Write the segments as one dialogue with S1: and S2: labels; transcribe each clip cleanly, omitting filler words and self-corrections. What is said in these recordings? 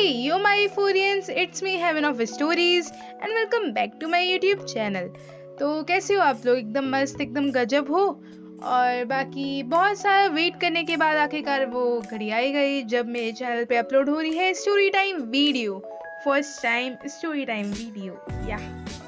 S1: yo my Euphoreans, it's me Heaven of Stories and welcome back to my YouTube channel। तो कैसे हो आप लोग? एकदम मस्त, एकदम गजब हो। और बाकी बहुत सारा वेट करने के बाद आखिरकार वो घड़ी आई गई जब मेरे चैनल पे अपलोड हो रही है story time video. First time story time video या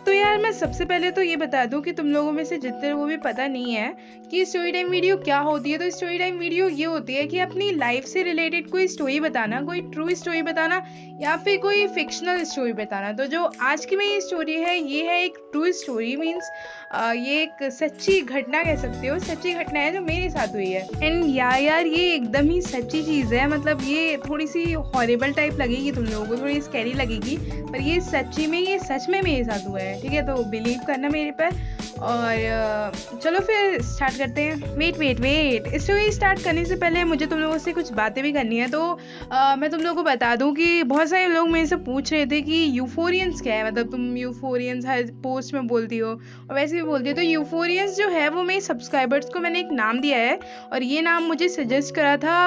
S1: तो यार मैं सबसे पहले तो ये बता दूं कि तुम लोगों में से जितने को भी पता नहीं है कि स्टोरी टाइम वीडियो क्या होती है। तो स्टोरी टाइम वीडियो ये होती है कि अपनी लाइफ से रिलेटेड कोई स्टोरी बताना, कोई ट्रू स्टोरी बताना या फिर कोई फिक्शनल स्टोरी बताना। तो जो आज की मेरी स्टोरी है ये है एक ट्रू स्टोरी, मीन्स ये एक सच्ची घटना कह सकते हो, सच्ची घटना है जो मेरे साथ हुई है। एंड यार ये एकदम ही सच्ची चीज़ है, मतलब ये थोड़ी सी हॉरिबल टाइप लगेगी तुम लोगों को, थोड़ी स्कैरी लगेगी, पर ये सच्ची में, ये सच में मेरे साथ हुआ है। ठीक है, तो बिलीव करना मेरे पर। और चलो फिर स्टार्ट करते हैं। वेट स्टोरी स्टार्ट करने से पहले मुझे तुम लोगों से कुछ बातें भी करनी है। तो मैं तुम लोगों को बता दूं कि बहुत सारे लोग मेरे से पूछ रहे थे कि यूफोरियंस क्या है, मतलब तुम यूफोरियंस हर पोस्ट में बोलती हो और वैसे भी बोलती हो। तो यूफोरियंस जो है वो मेरे सब्सक्राइबर्स को मैंने एक नाम दिया है और ये नाम मुझे सजेस्ट करा था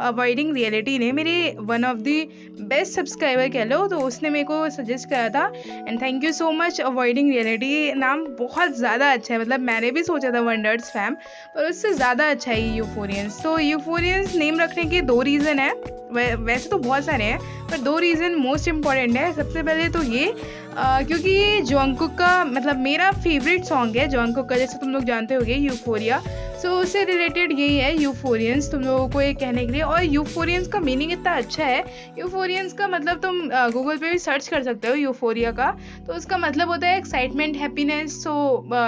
S1: अवॉइडिंग रियलिटी ने, मेरे one of the best subscriber कह लो, तो उसने मेरे को सजेस्ट करा था। And thank you so much. Avoiding reality नाम बहुत ज़्यादा अच्छा है, मतलब मैंने भी सोचा था वंडर्स फैम, पर उससे ज़्यादा अच्छा है ये यूफोरियंस। तो यूफोरियंस नेम रखने के दो रीज़न है, वैसे तो बहुत सारे हैं पर दो रीज़न मोस्ट इम्पॉर्टेंट है। सबसे पहले तो ये क्योंकि ये जंगकुक का, मतलब मेरा फेवरेट सॉन्ग है जंगकुक का, जैसे तुम लोग जानते होगे यूफोरिया। सो उससे रिलेटेड यही है यूफोरियंस तुम लोगों को ये कहने के लिए। और यूफोरियंस का मीनिंग इतना अच्छा है, यूफोरियंस का मतलब तुम गूगल पे भी सर्च कर सकते हो यूफोरिया का, तो उसका मतलब होता है एक्साइटमेंट, हैप्पीनेस। सो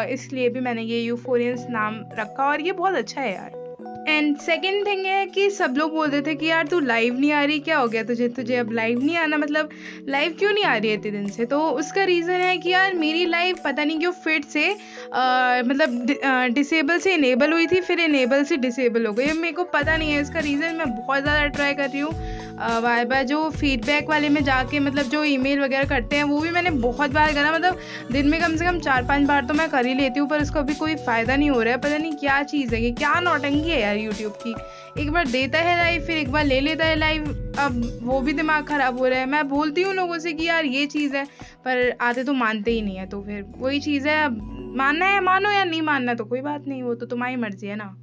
S1: इसलिए भी मैंने ये यूफोरियंस नाम रखा और ये बहुत अच्छा है यार। एंड सेकेंड थिंग है कि सब लोग बोलते थे कि यार तू लाइव नहीं आ रही, क्या हो गया तुझे अब लाइव नहीं आना, मतलब लाइव क्यों नहीं आ रही है इतने दिन से। तो उसका रीज़न है कि यार मेरी लाइव पता नहीं क्यों फिट से मतलब डिसेबल से इनेबल हुई थी, फिर इनेबल से डिसेबल हो गई। मेरे को पता नहीं है इसका रीज़न। मैं बहुत ज़्यादा ट्राई कर रही हूँ, बार बार जो फीडबैक वाले में जाके, मतलब जो ईमेल वगैरह करते हैं वो भी मैंने बहुत बार करा, मतलब दिन में कम से कम 4-5 बार तो मैं कर ही लेती हूँ, पर उसका भी कोई फ़ायदा नहीं हो रहा है। पता नहीं क्या चीज़ है, ये क्या नौटंकी है यार यूट्यूब की। एक बार देता है लाइव, फिर एक बार ले लेता है लाइव, अब वो भी दिमाग ख़राब हो रहा है। मैं बोलती हूँ लोगों से कि यार ये चीज़ है, पर आते तो मानते ही नहीं है। तो फिर वही चीज़ है, अब मानना है मानो या नहीं मानना तो कोई बात नहीं, वो तो तुम्हारी मर्जी है ना।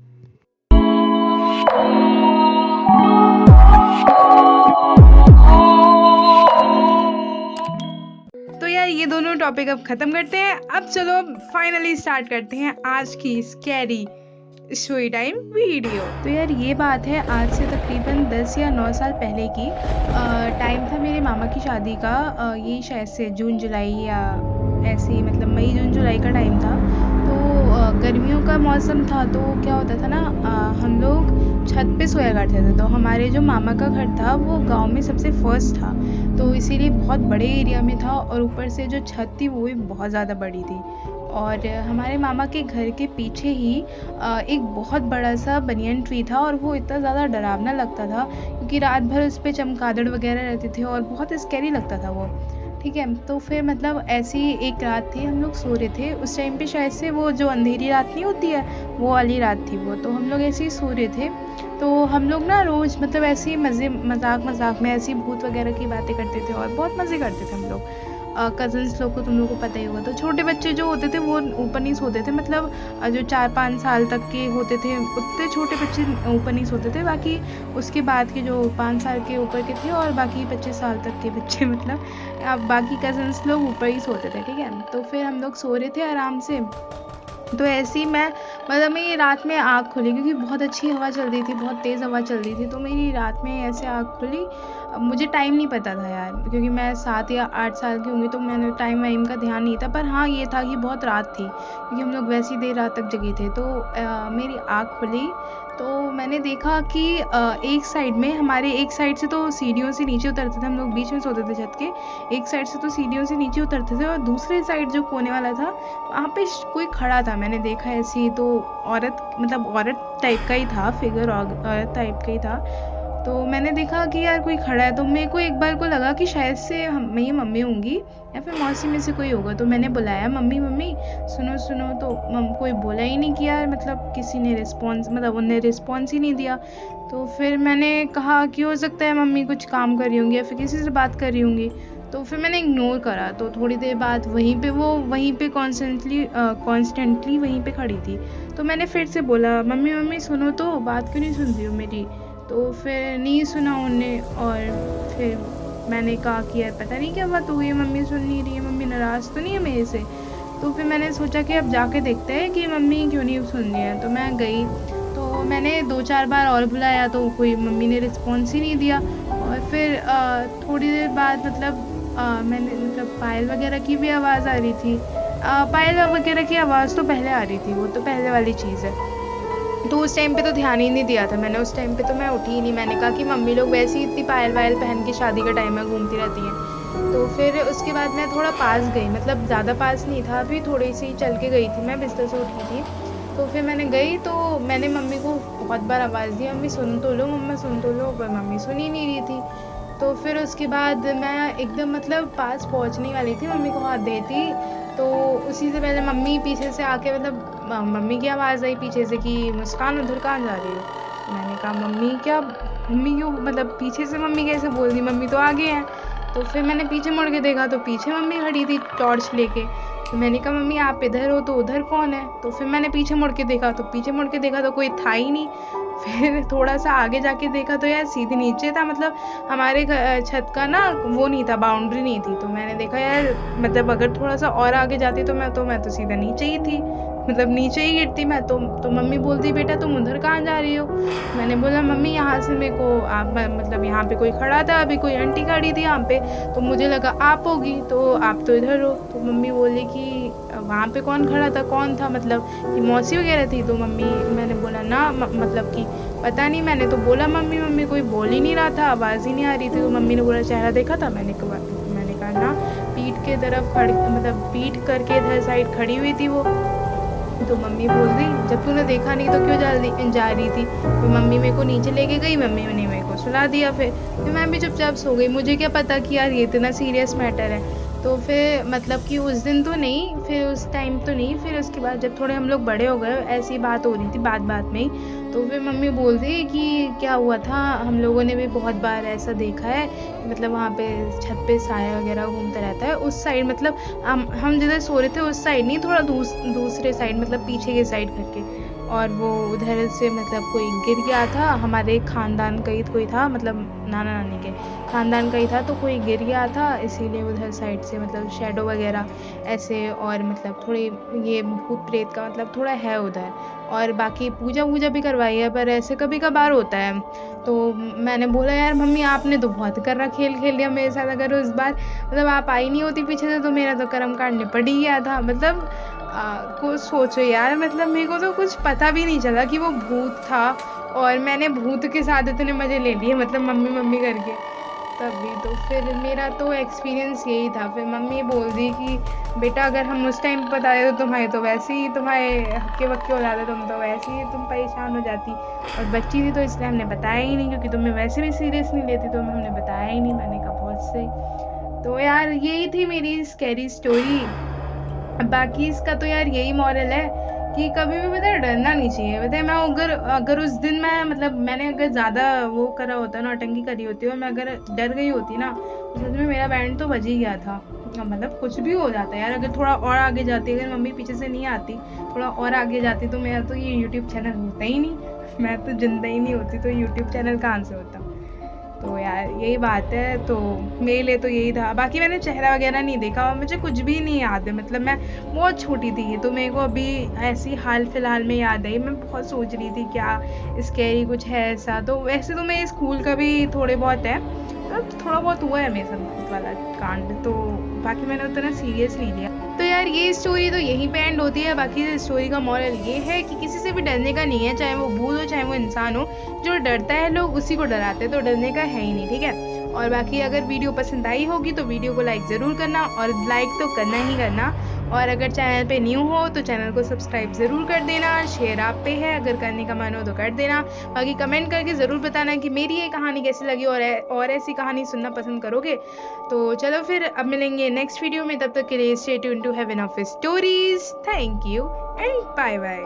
S1: तो यार ये दोनों टॉपिक अब ख़त्म करते हैं। अब चलो फाइनली स्टार्ट करते हैं आज की स्कैरी स्टोरी टाइम वीडियो। तो यार ये बात है आज से तकरीबन 10 या 9 साल पहले की। टाइम था मेरे मामा की शादी का, ये शायद से जून जुलाई या ऐसे ही, मतलब मई जून जुलाई का टाइम था। तो गर्मियों का मौसम था, तो क्या होता था ना, हम लोग छत पे सोया करते थे। तो हमारे जो मामा का घर था वो गांव में सबसे फर्स्ट था, तो इसीलिए बहुत बड़े एरिया में था और ऊपर से जो छत थी वो भी बहुत ज़्यादा बड़ी थी। और हमारे मामा के घर के पीछे ही एक बहुत बड़ा सा बनियन ट्री था और वो इतना ज़्यादा डरावना लगता था क्योंकि रात भर उस पर चमगादड़ वगैरह रहते थे और बहुत स्कैरी लगता था वो। ठीक है, तो फिर मतलब ऐसी एक रात थी, हम लोग सो रहे थे उस टाइम पे, शायद से वो जो अंधेरी रात नहीं होती है वो वाली रात थी वो। तो हम लोग ऐसे ही सो रहे थे, तो हम लोग ना रोज़ मतलब ऐसे ही मजाक में ऐसी भूत वगैरह की बातें करते थे और बहुत मज़े करते थे हम लोग। कज़न्स लोग को तुम लोग को पता ही होगा। तो छोटे बच्चे जो होते थे वो ऊपर नहीं सोते थे, मतलब जो 4-5 साल तक के होते थे उतने छोटे बच्चे ऊपर नहीं सोते थे, बाकी उसके बाद के जो 5 साल के ऊपर के थे और बाकी 25 साल तक के बच्चे, मतलब अब बाकी कज़न्स लोग ऊपर ही सोते थे। ठीक है, तो फिर हम लोग सो रहे थे आराम से। तो ऐसे ही मेरी रात में आँख खुली क्योंकि बहुत अच्छी हवा चल रही थी, बहुत तेज़ हवा चल रही थी। तो मेरी रात में ऐसे आँख खुली, मुझे टाइम नहीं पता था यार, क्योंकि मैं 7 या 8 साल की होंगी, तो मैंने टाइम वाइम का ध्यान नहीं था। पर हाँ ये था कि बहुत रात थी क्योंकि हम लोग वैसी देर रात तक जगे थे। तो मेरी आँख खुली तो मैंने देखा कि एक साइड में, हमारे एक साइड से तो सीढ़ियों से नीचे उतरते थे, हम लोग बीच में सोते थे छत के, एक साइड से तो सीढ़ियों से नीचे उतरते थे और दूसरे साइड जो कोने वाला था वहाँ पे कोई खड़ा था। मैंने देखा ऐसी, तो औरत, मतलब औरत टाइप का ही था, फिगर औरत टाइप का ही था। तो मैंने देखा कि यार कोई खड़ा है, तो मेरे को एक बार को लगा कि शायद से मेरी मम्मी होंगी या फिर मौसी में से कोई होगा। तो मैंने बुलाया, मम्मी मम्मी सुनो सुनो। तो कोई बोला ही नहीं कि यार, मतलब किसी ने रिस्पॉन्स, मतलब उन्हें रिस्पॉन्स ही नहीं दिया। तो फिर मैंने कहा कि हो सकता है मम्मी कुछ काम कर रही होंगी या फिर किसी से बात कर रही होंगी। तो फिर मैंने इग्नोर करा। तो थोड़ी देर बाद वहीं पे कॉन्स्टेंटली वहीं पे खड़ी थी। तो मैंने फिर से बोला, मम्मी मम्मी सुनो, तो बात क्यों नहीं सुन रही हो मेरी। तो फिर नहीं सुना उन्होंने। और फिर मैंने कहा कि यार पता नहीं क्या बात हो गई, मम्मी सुन नहीं रही है, मम्मी नाराज़ तो नहीं है मेरे से। तो फिर मैंने सोचा कि अब जाके देखते हैं कि मम्मी क्यों नहीं सुन रही है। तो मैं गई, तो मैंने 2-4 बार और बुलाया, तो कोई मम्मी ने रिस्पॉन्स ही नहीं दिया। और फिर थोड़ी देर बाद मैंने पायल वगैरह की भी आवाज़ आ रही थी। पायल वगैरह की आवाज़ तो पहले आ रही थी, वो तो पहले वाली चीज़ है। तो उस टाइम पे तो ध्यान ही नहीं दिया था मैंने, उस टाइम पे तो मैं उठी ही नहीं। मैंने कहा कि मम्मी लोग वैसे ही इतनी पायल वायल पहन के शादी का टाइम में घूमती रहती हैं। तो फिर उसके बाद मैं थोड़ा पास गई, मतलब ज़्यादा पास नहीं था, अभी थोड़ी सी चल के गई थी, मैं बिस्तर से उठी थी। तो फिर मैंने गई, तो मैंने मम्मी को बहुत बार आवाज़ दी, मम्मी सुन तो लो, मम्मा सुन तो लो, पर मम्मी सुन ही नहीं रही थी। तो फिर उसके बाद मैं एकदम पास पहुंचने वाली थी, मम्मी को हाथ देती, तो उसी से पहले मम्मी पीछे से आके, मम्मी की आवाज़ आई पीछे से कि मुस्कान उधर कहाँ जा रही हो। मैंने कहा मम्मी क्यों, पीछे से मम्मी कैसे बोल दी, मम्मी तो आगे हैं। तो फिर मैंने पीछे मुड़ के देखा, तो पीछे मम्मी खड़ी थी टॉर्च लेके। तो मैंने कहा मम्मी आप इधर हो, तो उधर कौन है। तो फिर मैंने पीछे मुड़ के देखा, तो कोई था ही नहीं। फिर थोड़ा सा आगे जाके देखा, तो यार सीधे नीचे था, हमारे छत का ना वो नहीं था, बाउंड्री नहीं थी। तो मैंने देखा यार, अगर थोड़ा सा और आगे जाती तो मैं तो सीधा नीचे ही थी, नीचे ही गिरती मैं तो मम्मी बोलती बेटा तुम उधर कहाँ जा रही हो। मैंने बोला मम्मी यहाँ से मेरे को आप, यहाँ पे कोई खड़ा था, अभी कोई आंटी खड़ी थी यहाँ पे, तो मुझे लगा आप होगी, तो आप तो इधर हो। तो मम्मी बोली कि वहाँ पे कौन खड़ा था, कौन था, कि मौसी वगैरह थी। तो मैंने बोला ना, कि पता नहीं। मैंने तो बोला मम्मी कोई बोल ही नहीं रहा था, आवाज़ ही नहीं आ रही थी। तो मम्मी ने बोला चेहरा देखा था। मैंने कहा ना, पीठ के तरफ पीठ करके इधर साइड खड़ी हुई थी वो। तो मम्मी बोल रही जब तूने देखा नहीं तो क्यों जा रही थी। फिर मम्मी मेरे को नीचे लेके गई, मम्मी ने मेरे को सुला दिया। फिर मैं भी चुपचाप सो गई, मुझे क्या पता कि यार ये इतना सीरियस मैटर है। तो फिर कि उस दिन तो नहीं, फिर उस टाइम तो नहीं, फिर उसके बाद जब थोड़े हम लोग बड़े हो गए, ऐसी बात हो रही थी बात में ही। तो फिर मम्मी बोल रही कि क्या हुआ था, हम लोगों ने भी बहुत बार ऐसा देखा है, वहाँ पे छत पे साया वगैरह घूमता रहता है उस साइड, हम जिधर सो रहे थे उस साइड नहीं, थोड़ा दूसरे साइड, पीछे के साइड करके। और वो उधर से कोई गिर गया था, हमारे खानदान का ही कोई था, नाना नानी के खानदान का ही था, तो कोई गिर गया था, इसीलिए उधर साइड से शेडो वगैरह ऐसे, और थोड़ी ये भूत प्रेत का थोड़ा है उधर। और बाकी पूजा भी करवाई है, पर ऐसे कभी कभार होता है। तो मैंने बोला यार मम्मी आपने तो बहुत कर रहा, खेल लिया मेरे साथ, अगर उस बार आप आई नहीं होती पीछे से तो मेरा तो कर्म कांड निपट ही गया था। कुछ सोचो यार, मेरे को तो कुछ पता भी नहीं चला कि वो भूत था, और मैंने भूत के साथ इतने मजे ले लिए, मम्मी करके तभी। तो फिर मेरा तो एक्सपीरियंस यही था। फिर मम्मी बोल दी कि बेटा अगर हम उस टाइम पर बता देते तो तुम्हारे तो वैसे ही तुम्हारे हक्के वक्के हो जाते, तुम तो वैसे ही तुम परेशान हो जाती, और बच्ची थी तो इसलिए हमने बताया ही नहीं, क्योंकि तुम्हें वैसे भी सीरियस नहीं लेती, तो हमने बताया ही नहीं। मैंने कहा बहुत सही। तो यार यही थी मेरी स्कैरी स्टोरी। बाकी इसका तो यार यही मॉरल है कि कभी भी डरना नहीं चाहिए। मैं अगर उस दिन मैं मैंने अगर ज़्यादा वो करा होता, नौटंकी करी होती, और मैं अगर डर गई होती ना, तो सच में मेरा बैंड तो बज ही गया था। कुछ भी हो जाता है यार, अगर थोड़ा और आगे जाती, अगर मम्मी पीछे से नहीं आती, थोड़ा और आगे जाती, तो मेरा तो ये यूट्यूब चैनल होता ही नहीं, मैं तो जिंदा ही नहीं होती, तो यूट्यूब चैनल कहाँ से होता। तो यार यही बात है। तो मेरे लिए तो यही था। बाकी मैंने चेहरा वगैरह नहीं देखा, और मुझे कुछ भी नहीं याद है, मैं बहुत छोटी थी, तो मेरे को अभी ऐसी हाल फिलहाल में याद आई। मैं बहुत सोच रही थी क्या स्कैरी कुछ है ऐसा। तो वैसे तो मेरे स्कूल का भी थोड़े बहुत है, थोड़ा बहुत हुआ है मेरे साथ वाला कांड, तो बाकी मैंने उतना सीरियस नहीं लिया। तो यार ये स्टोरी तो यहीं पे एंड होती है। बाकी स्टोरी का मॉरल ये है कि किसी से भी डरने का नहीं है, चाहे वो भूत हो चाहे वो इंसान हो। जो डरता है लोग उसी को डराते हैं, तो डरने का है ही नहीं, ठीक है। और बाकी अगर वीडियो पसंद आई होगी तो वीडियो को लाइक ज़रूर करना, और लाइक तो करना ही करना। और अगर चैनल पे न्यू हो तो चैनल को सब्सक्राइब ज़रूर कर देना, शेयर आप पे है, अगर करने का मन हो तो कर देना। बाकी कमेंट करके ज़रूर बताना कि मेरी ये कहानी कैसी लगी और ऐसी कहानी सुनना पसंद करोगे। तो चलो फिर अब मिलेंगे नेक्स्ट वीडियो में, तब तक के लिए stay tuned to Haven of Stories. Thank you and bye bye.